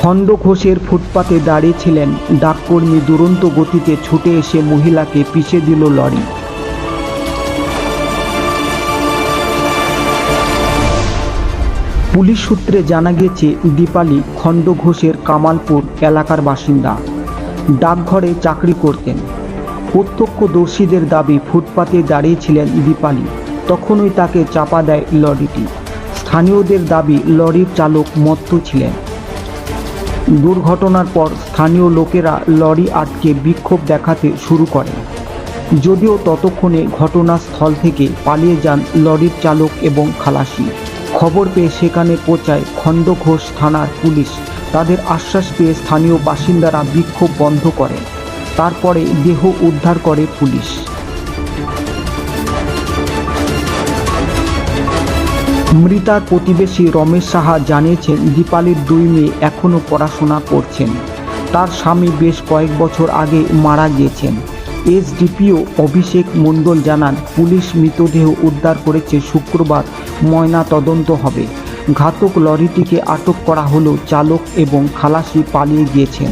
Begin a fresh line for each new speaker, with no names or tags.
খণ্ডঘোষের ফুটপাতে দাঁড়িয়েছিলেন ডাককর্মী দুরন্ত গতিতে ছুটে এসে মহিলাকে পিষে দিল লরি। পুলিশ সূত্রে জানা গেছে দীপালি খণ্ডঘোষের কামালপুর এলাকার বাসিন্দা, ডাকঘরে চাকরি করতেন। প্রত্যক্ষদর্শীদের দাবি ফুটপাতে দাঁড়িয়েছিলেন দীপালি, তখনই তাকে চাপা দেয় লরিটি। স্থানীয়দের দাবি লরির চালক মত্ত ছিলেন। দুর্ঘটনার পর স্থানীয় লোকেরা লরি আটকে বিক্ষোভ দেখাতে শুরু করেন, যদিও ততক্ষণে ঘটনাস্থল থেকে পালিয়ে যান লরির চালক এবং খালাসি। খবর পেয়ে সেখানে পৌঁছায় খণ্ডঘোষ থানার পুলিশ। তাদের আশ্বাস পেয়ে স্থানীয় বাসিন্দারা বিক্ষোভ বন্ধ করেন। তারপরে দেহ উদ্ধার করে পুলিশ। মৃতার প্রতিবেশী রমেশ সাহা জানিয়েছেন, দীপালির 2 মেয়ে এখনও পড়াশোনা করছেন। তার স্বামী বেশ কয়েক বছর আগে মারা গিয়েছেন। এসডিপিও অভিষেক মণ্ডল জানান, পুলিশ মৃতদেহ উদ্ধার করেছে। শুক্রবার ময়না তদন্ত হবে। ঘাতক লরিটিকে আটক করা হলেও চালক এবং খালাসি পালিয়ে গিয়েছেন।